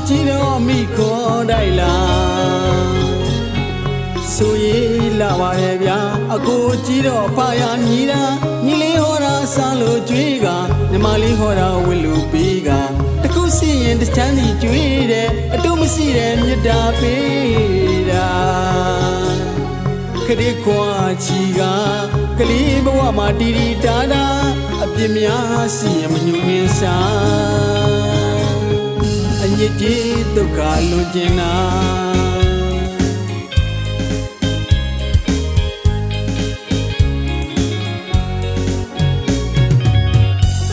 ကြီးတော့မိခေါ်တိုက်လာဆိုရေးလာပါရဲ့ဗျာအကိုကြီးတော့ဖာရညီတာညီလေးဟောတာစားလို့ကြွေးကညီမလေးဟောတာဝစ်လူပေးကတခုစီရင်တစ်ချမ်းစီကြွေးတယ်အတူမရှိတဲ့မြတ်တာပေးတာခရီးခွာချီကကလေးဘဝမှာတီတီတာတာအပြစ်များစီရင်မညူငင်းစားအညစ်ကြေးဒုက္ခလွန်ကျင်တာ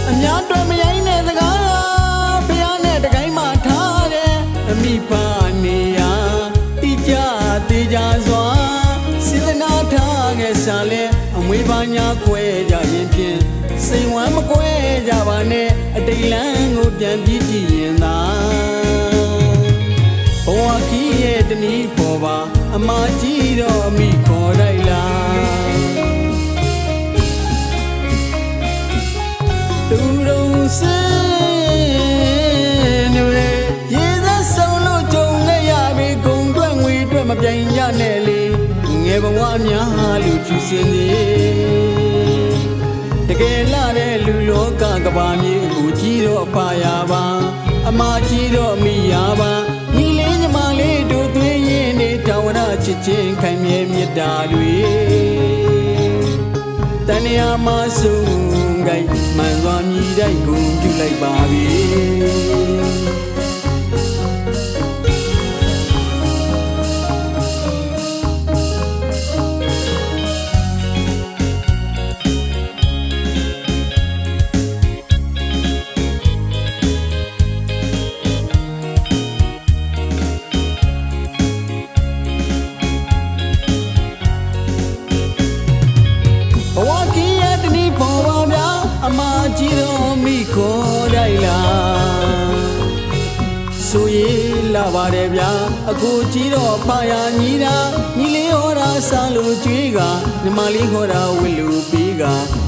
အများတော်မရိုင်းတဲ့စကားဘုရားနဲ့တကိုင်းမှထားတယ်အမိဖာနေရာတိကျသေးကြစွာစေတနာထားခဲ့စားလဲအမွေးပါညာခွဲကြရင်ဖြင့်စိန်ဝမ်းမကွဲကြပါနဲ့အတိတ်လန်းကိုပြန်ကြည့်ကြည့်ရင်သာဘဝကြီးရဲ့တနည်းပေါ်ပါအမကြီးတော့အမိခေါ်လိုက်လားသူတို့စင်းတွေရေသက်ဆုံးလို့ကြုံခဲ့ရပြီဂုံတွက်ငွေတွက်မပြိုင်ရနဲ့လေငယ်ဘဝများလူဖြူစင်နေတကယ်လာတဲ့လူလောကကဘာမြေကိုကြီးတော့ဖာရပါအမကြီးတော့မိရပါညီလေးညီမလေးတို့သွေးရင်နေတောင်းရချစ်ချင်းခိုင်မြဲမြတ်တာတွေတဏှာမဆုံးကိုင်းမှန်သွားမြည်တိုင်းကိုပြုလိုက်ပါပြီကြီးတော့မိခေါ်တိုက်လာဆိုရေးလာပါတယ်ဗျာအကိုကြီးတော့ဖာရညီတာညီလေးဟောတာစားလို့ကြွေးကညီမလေးဟောတာဝစ်လူပေးက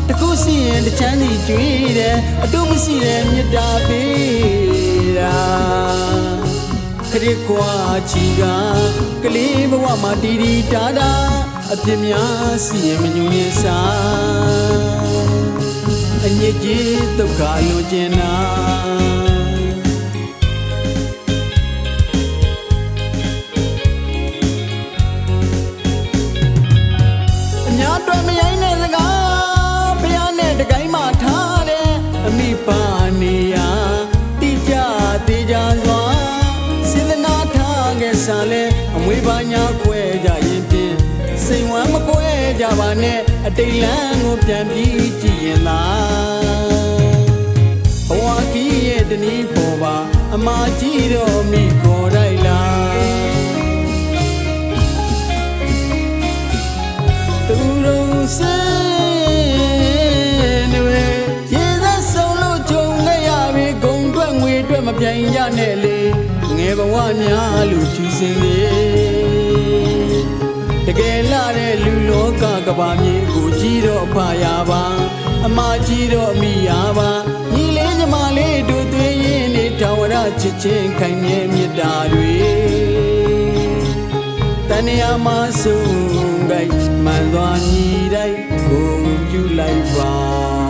တခုစီရင်တစ်ချမ်းစီကြွေးတယ်အတူမရှိတဲ့မြတ်တာပေးတာခရီးခွာချီကကလေးဘဝမှာတီတီတာတာအပြစ်များစီရင်မညူရင်စားအညစ်ကြေးဒုက္ခလွန်ကျင်တာအများတော်မရိုင်းတဲ့စကားဘုရားနဲ့တကိုင်းမှထားတယ်အမိပါနေရာတိကျသေးကြစွာစေတနာထားခဲ့စားလဲအမွေးပါညာခွဲကြရင်ဖြင့်စိန်ဝမ်းမကွဲကြပါနဲ့အတိတ်လန်းကိုပြန်ပြီးကြည့်ရင်သာဘဝကြီးရဲ့တနည်းပေါ်ပါအမကြီးတော့မိခေါ်တိုက်လားသူတို့စင်းတွေရေသက်ဆုံးလို့ကြုံခဲ့ရပြီဂုံတွက်ငွေတွက်မပြိုင်ရနဲ့လေငယ်ဘဝများလူဖြူစင်နေတကယ်လာတဲ့လူလောကကဘာမြေကိုကြီးတော့ဖာရပါအမကြီးတော့မိရပါညီလေးညီမလေးတို့သွေးရင်နေတောင်းရချစ်ချင်းခိုင်မြဲမြတ်တာတွေတဏှာမဆုံးကိုင်းမှန်သွားညီတိုင်းကိုပြုလိုက်ပါ